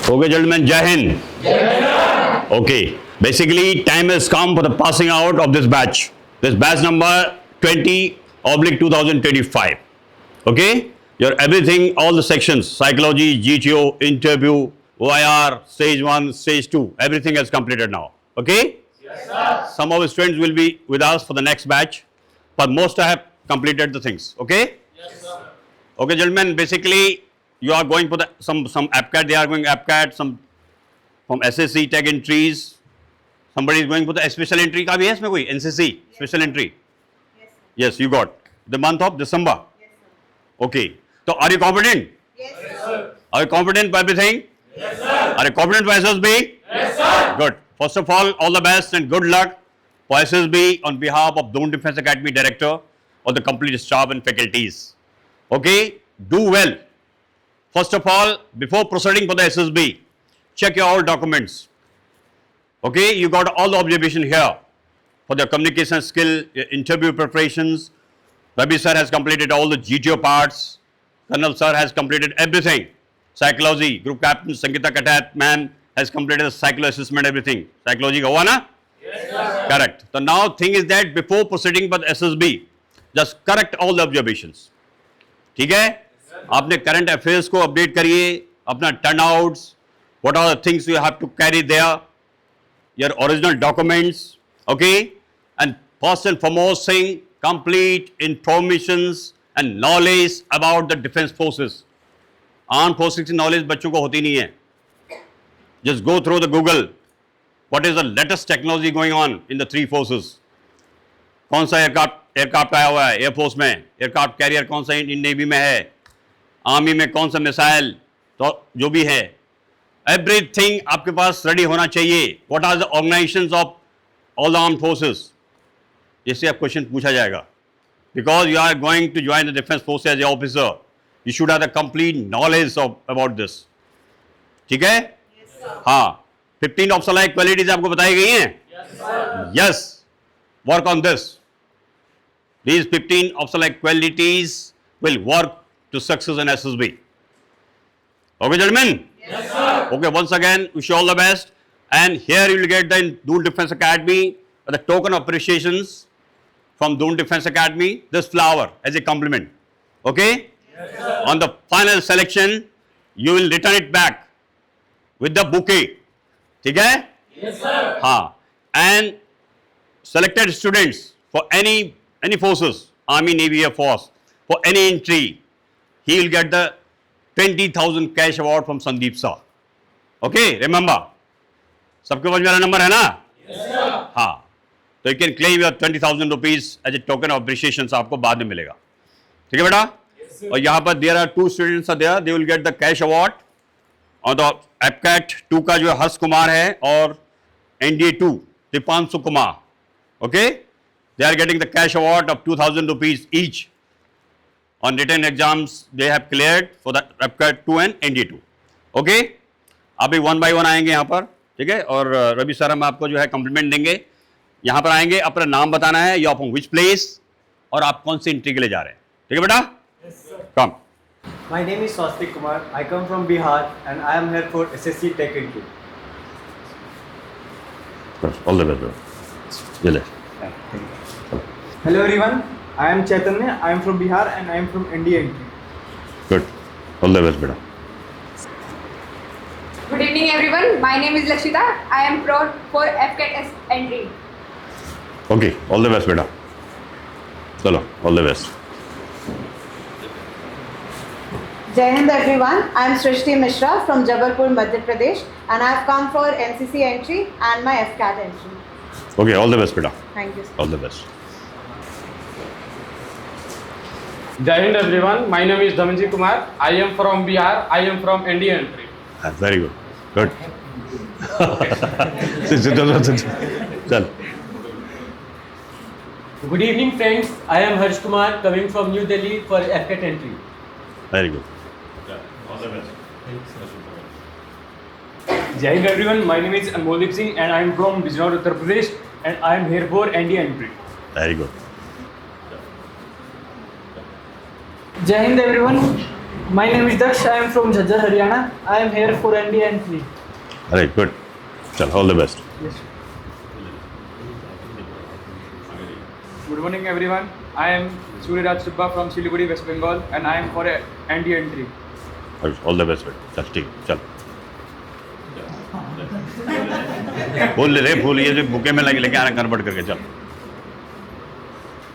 Okay, gentlemen, Jai Hind. Okay, basically, time has come for the passing out of this batch. This batch number 20/2025. Okay, your everything, all the sections, psychology, GTO, interview, OIR, stage 1, stage 2, everything has completed now. Okay? Yes, sir. Some of the students will be with us for the next batch, but most have completed the things. Okay? Yes, sir. Okay, gentlemen, basically, you are going for the some APCAT, they are going APCAT, some from SSC tech entries, somebody is going for the special entry का भी है इसमें कोई NCC special entry. Yes, you got the month of December. Yes, sir. Okay. So are you confident? Yes, sir. Are you confident by everything? Yes, sir. Are you confident for SSB? Yes, sir. Good. First of all the best and good luck for SSB on behalf of Doon Defence Academy Director or the complete staff and faculties. Okay. Do well. First of all, before proceeding for the SSB, check your all documents. Okay. You got all the observation here for the communication skill, interview preparations. Rabi sir has completed all the GTO parts. Colonel sir has completed everything. Psychology, group captain Sangeeta Katat ma'am has completed the psychology assessment, everything. Psychology ka hua na? Yes, sir. Correct. So now thing is that before proceeding for the SSB, just correct all the observations. ठीक है? आपने current affairs को update करिए, अपना turnouts, what are the things you have to carry there, your original documents, okay? And first and foremost thing, complete informations and knowledge about the defense forces. Armed forces की knowledge बच्चों को होती नहीं है. Just go through the Google. What is the latest technology going on in the three forces? कौन सा aircraft आया हुआ है एयरफोर्स में, एयरक्राफ्ट कैरियर कौन सा इंडियन नेवी में है, आर्मी में कौन सा मिसाइल, तो जो भी है एवरीथिंग आपके पास रेडी होना चाहिए. What are the organisations of all the arm forces, इससे आप क्वेश्चन पूछा जाएगा. Because you are going to join the defence force as a officer, you should have the complete knowledge of about this. ठीक है? हाँ, 15 optional qualities आपको बताई गई हैं. Yes, work on this. These 15 optional qualities will work to success in SSB. Okay, gentlemen? Yes, sir. Okay, once again, wish you all the best. And here you will get the Doon Defence Academy, the token of appreciations from Doon Defence Academy, this flower as a compliment. Okay? Yes, sir. On the final selection, you will return it back with the bouquet. ठीक है? Yes, sir. हाँ. And selected students for any forces, Army, Navy, Air Force, for any entry, he will get the 20,000 cash award from Sandeep sir. Okay, remember. सबके पास मेरा number है ना? Yes, sir. हाँ, तो you can claim your 20,000 rupees as a token of appreciation. आपको बाद में मिलेगा. ठीक है बेटा? Yes, sir. और यहाँ पर there are 2 students are there, they will get the cash award. और तो APCAT 2 का जो हर्ष कुमार है और NDA 2 Deepanshu Kumar. Okay? They are getting the cash award of 2,000 rupees each. On written exams, they have cleared for the APCAT 2 and NDA 2. Okay? अभी 1 by 1 आएंगे यहाँ पर, ठीक है? और रवि सर हम आपको जो है कम्प्लीमेंट देंगे. यहाँ पर आएंगे, अपना नाम बताना है, you are from which place और आप कौन सी एंट्री के लिए जा रहे हैं. ठीक है बेटा? Yes, sir. Come. My name is Swastik Kumar. I come from Bihar and I am here for SSC Tech Entry. All the best. Jale. Thank you. Hello everyone. I am Chaitanya. I am from Bihar and I am from NDA Entry. Good. All the best, beta. Good evening, everyone. My name is Lakshita. I am for FCAT entry. Okay. All the best, beta. Chalo. All the best. Jai Hind everyone, I am Srishti Mishra from Jabalpur, Madhya Pradesh and I have come for NCC entry and my FCAT entry. Okay, all the best, beta. Thank you. All the best. Jai Hind everyone, my name is Dhamanji Kumar. I am from Bihar. I am from NDA entry. Very good. Good. Chal. Good evening friends, I am Harsh Kumar coming from New Delhi for FCAT entry. Very good. All the best. Jai Hind everyone, my name is Anmoldeep Singh and I am from Bijnor, Uttar Pradesh and I am here for NDA entry. Very good. Jai Hind everyone, My name is Daksh. I am from Jhajjar, Haryana. I am here for ND entry. अरे good, चल all the best. Good morning everyone. I am Suryaraj Subba from Siliguri, West Bengal and I am for ND entry. All the best. चल ठीक, चल बोल ले रे, फूल ये जो बुके में लेके आना कन्वर्ट करके चल.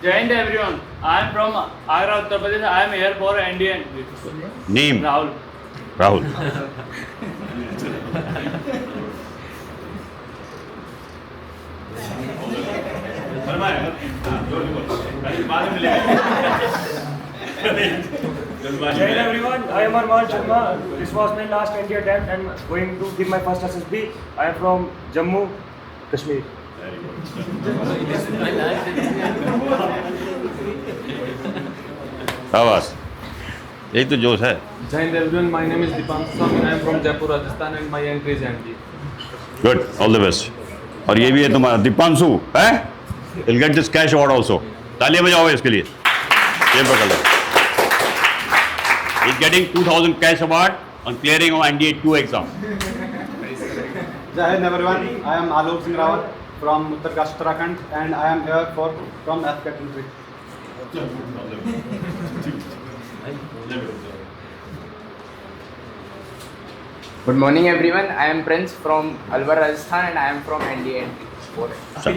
Jai Hind everyone. I am from Agra, Uttar Pradesh. I am here for ND entry. Neem Rahul. Rahul. Jai Hind everyone, I am Arman Sharma. This was my last ND attempt and going to give my first SSB. I am from Jammu, Kashmir. आवाज यही तो जोश है. Jai Hind everyone, my name is Dipanshu Swami and I am from Jaipur, Rajasthan and my entry is ND. Good, all the best. और ये भी है तुम्हारा दीपांशु है. Will get this cash award also. तालियां बजाओ इसके लिए. ये पकड़ लो. He is getting 2000 cash award on clearing of NDA 2 exam. Jai Hind everyone. I am Alok Singh Rawat from Uttarkash, Uttarakhand, and I am here from FCAT entry. Good morning everyone. I am Prince from Alwar, Rajasthan and I am from NDA entry. चल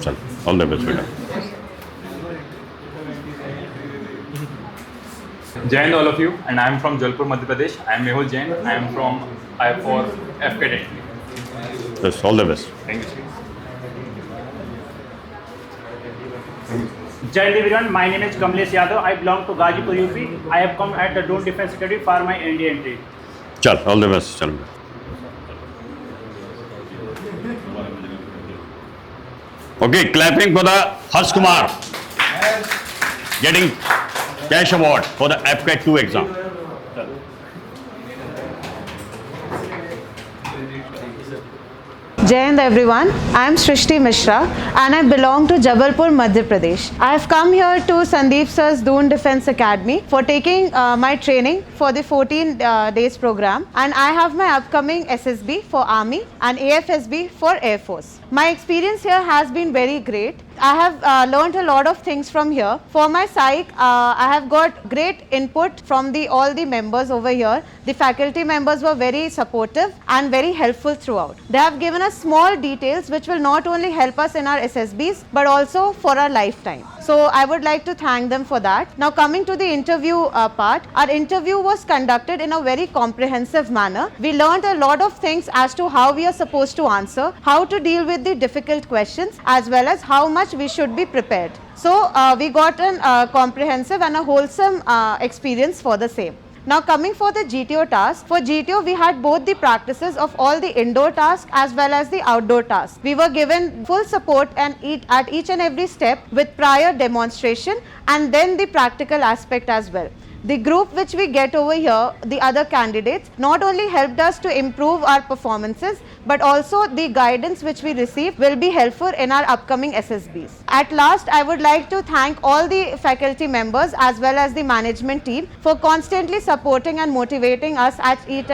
चल all the best बेटा. Jai Hind all of you and I am from Jalpur, Madhya Pradesh. I am Mehul Jain. I am from I for FCAT entry. Yes, all the best. Thank you. Jai Hind everyone, my name is Kamlesh Yadav. I belong to Gazipur, UP. I have come at the Drone Defense Academy for my ND entry. चल all the best. चल okay, clapping for the Harsh Kumar getting cash award for the FCAT 2 exam. Jai Hind everyone, I am Srishti Mishra and I belong to Jabalpur, Madhya Pradesh. I have come here to Sandeep Sir's Doon Defense Academy for taking my training for the 14 days program, and I have my upcoming SSB for Army and AFSB for Air Force. My experience here has been very great. I have learned a lot of things from here. For my psych, I have got great input from all the members over here. The faculty members were very supportive and very helpful throughout. They have given us small details which will not only help us in our SSBs but also for our lifetime. So I would like to thank them for that. Now coming to the interview part, our interview was conducted in a very comprehensive manner. We learned a lot of things as to how we are supposed to answer, how to deal with the difficult questions, as well as how much we should be prepared. So we got a comprehensive and a wholesome experience for the same. Now coming for the GTO task, for GTO we had both the practices of all the indoor tasks as well as the outdoor tasks. We were given full support and at each and every step with prior demonstration and then the practical aspect as well. The group which we get over here, the other candidates, not only helped us to improve our performances, but also the guidance which we receive will be helpful in our upcoming SSBs. At last, I would like to thank all the faculty members as well as the management team for constantly supporting and motivating us at each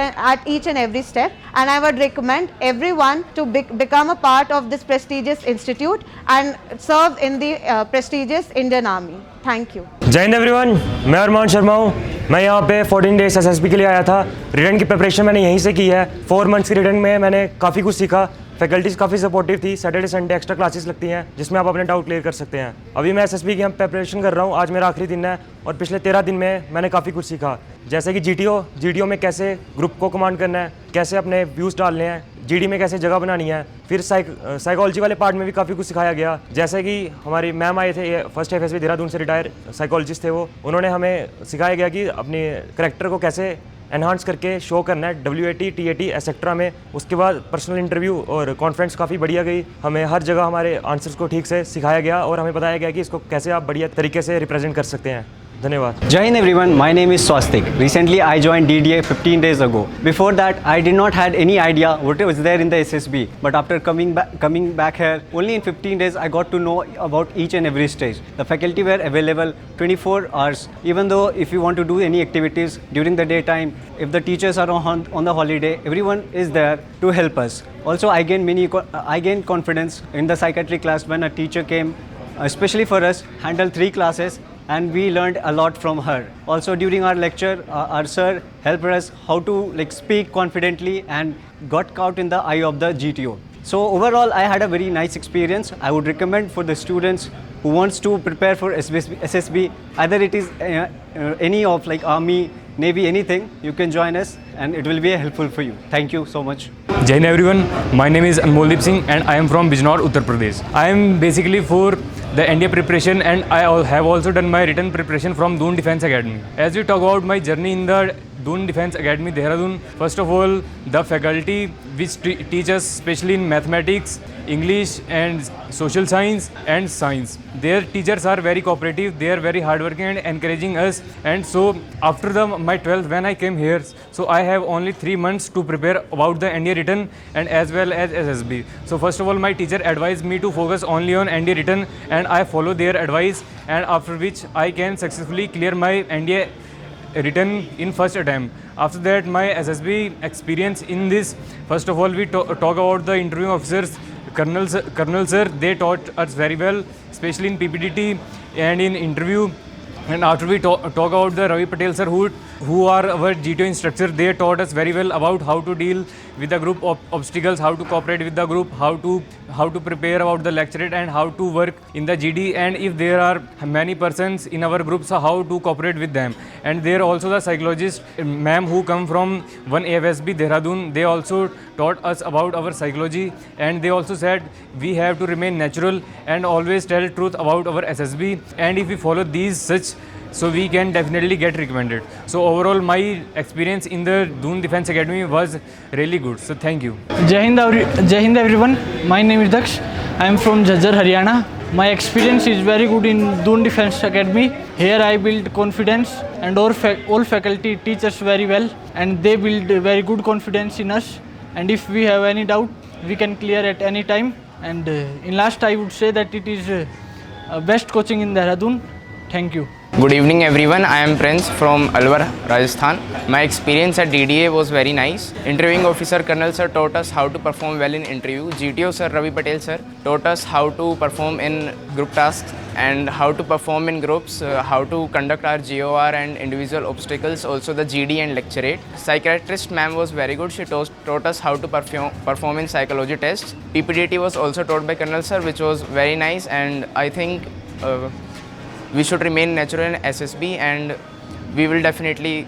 and every step. And I would recommend everyone to become a part of this prestigious institute and serve in the prestigious Indian Army. Thank you. जय Hind everyone, मैं अरमान शर्मा हूँ. मैं यहाँ पे 14 days SSB के लिए आया था. रिटर्न की प्रिपरेशन मैंने यहीं से की है. 4 मंथ्स की रिटर्न में मैंने काफ़ी कुछ सीखा. फैकल्टीज़ काफ़ी सपोर्टिव थी. सैटरडे संडे एक्स्ट्रा क्लासेस लगती हैं जिसमें आप अपने डाउट क्लियर कर सकते हैं. अभी मैं SSB की प्रिपरेशन कर रहा हूँ. आज मेरा आखिरी दिन है और पिछले 13 दिन में मैंने काफ़ी कुछ सीखा. जैसे कि GTO में कैसे ग्रुप को कमांड करना है, कैसे अपने व्यूज़ डालने हैं, GD में कैसे जगह बनानी है. फिर साइकोलॉजी वाले पार्ट में भी काफ़ी कुछ सिखाया गया. जैसे कि हमारी मैम आए थे, फर्स्ट FSB देहरादून से रिटायर साइकोलॉजिस्ट थे वो. उन्होंने हमें सिखाया गया कि अपने करेक्टर को कैसे एनहांस करके शो करना है WAT, TAT एक्सेट्रा में. उसके बाद पर्सनल इंटरव्यू और कॉन्फ्रेंस काफ़ी बढ़िया गई. हमें हर जगह हमारे आंसर्स को ठीक से सिखाया गया और हमें बताया गया कि इसको कैसे आप बढ़िया तरीके से रिप्रेजेंट कर सकते हैं. धन्यवाद। Jai Hind everyone, my name is Swastik. Recently I joined DDA 15 days ago. Before that I did not had any idea what was there in the SSB, but after coming back here, only in 15 days I got to know about each and every stage. The faculty were available 24 hours. Even though if you want to do any activities during the daytime, if the teachers are on the holiday, everyone is there to help us. Also I gained confidence in the psychiatry class when a teacher came, especially for us, handled 3 classes, and we learned a lot from her. Also during our lecture, our sir helped us how to speak confidently and got caught in the eye of the GTO. So overall, I had a very nice experience. I would recommend for the students who wants to prepare for SSB, either it is any of Army, Navy, anything, you can join us and it will be helpful for you. Thank you so much. Jai Hind everyone, my name is Anmoldeep Singh and I am from Bijnor, Uttar Pradesh. I am basically for the NDA preparation and I have also done my written preparation from Doon Defence Academy. As we talk about my journey in the Doon Defence Academy, Dehradun, first of all, the faculty which teach us especially in mathematics, English and social science and science. Their teachers are very cooperative, they are very hardworking and encouraging us. And so after my 12th when I came here, so I have only 3 months to prepare about the NDA written and as well as SSB. So first of all, my teacher advised me to focus only on NDA written and I follow their advice, and after which I can successfully clear my NDA written in first attempt. After that, my SSB experience in this, first of all, we talk about the interviewing officers. Colonel sir, they taught us very well, especially in PPDT and in interview. And after we talk about the Ravi Patel sir, who are our GTO instructor, they taught us very well about how to deal with the group obstacles, how to cooperate with the group, how to prepare about the lecturate and how to work in the GD, and if there are many persons in our group, so how to cooperate with them. And there also the psychologist ma'am who come from one AFSB Dehradun, they also taught us about our psychology, and they also said we have to remain natural and always tell truth about our SSB, and if we follow these such, so we can definitely get recommended. So overall, my experience in the Doon Defence Academy was really good. So thank you. Jai Hind everyone. My name is Daksh. I am from Jhajjar, Haryana. My experience is very good in Doon Defence Academy. Here I build confidence, and all faculty teach us very well, and they build very good confidence in us. And if we have any doubt, we can clear at any time. And in last, I would say that it is best coaching in Dehradun. Thank you. Good evening everyone, I am Prince from Alwar, Rajasthan. My experience at DDA was very nice. Interviewing officer Colonel sir taught us how to perform well in interview. GTO sir Ravi Patel sir taught us how to perform in group tasks and how to perform in groups, how to conduct our GOR and individual obstacles, also the GD and lecturate. Psychiatrist ma'am was very good. She taught us how to perform in psychology tests. PPDT was also taught by Colonel sir, which was very nice, and I think we should remain natural in SSB and we will definitely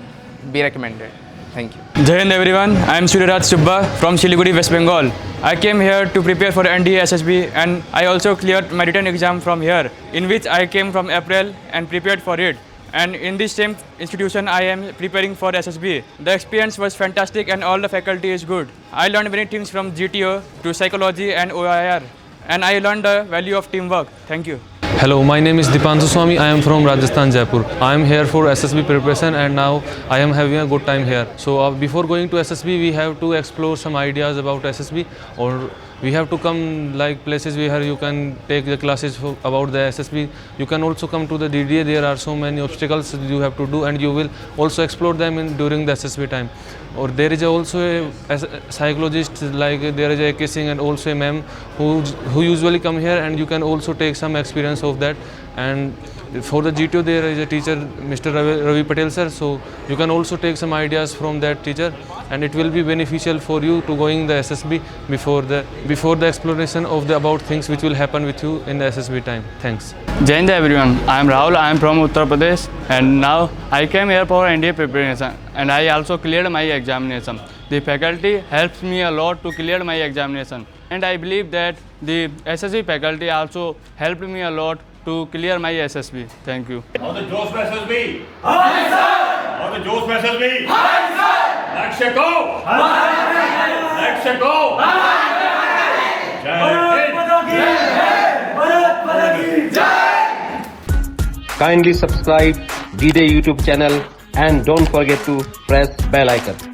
be recommended. Thank you. Jai Hind everyone, I am Surya Subba from Siliguri, West Bengal. I came here to prepare for NDA SSB and I also cleared my written exam from here, in which I came from April and prepared for it. And in this same institution, I am preparing for SSB. The experience was fantastic and all the faculty is good. I learned many things from GTO to psychology and OIR, and I learned the value of teamwork. Thank you. Hello, my name is Dipanshu Swami. I am from Rajasthan, Jaipur. I am here for SSB preparation and now I am having a good time here. So before going to SSB, we have to explore some ideas about SSB, or we have to come like places where you can take the classes about the SSB. You can also come to the DDA. There are so many obstacles you have to do and you will also explore them during the SSB time. Or there is also a psychologist, like there is a kissing, and also a ma'am who usually come here, and you can also take some experience of that. And for the GTO there is a teacher, Mr. Ravi Patel sir, so you can also take some ideas from that teacher, and it will be beneficial for you to going the SSB before the exploration of the about things which will happen with you in the SSB time. Thanks. Jai Hind everyone, I am Rahul, I am from Uttar Pradesh, and now I came here for NDA preparation and I also cleared my examination. The faculty helps me a lot to clear my examination, and I believe that the SSB faculty also helped me a lot to clear my SSB. Thank you. All the Josh SSB. Hi sir. All the Josh SSB. Hi sir. Let's go. Let's go. Jai Hind. Kindly subscribe D-Day YouTube channel and don't forget to press bell icon.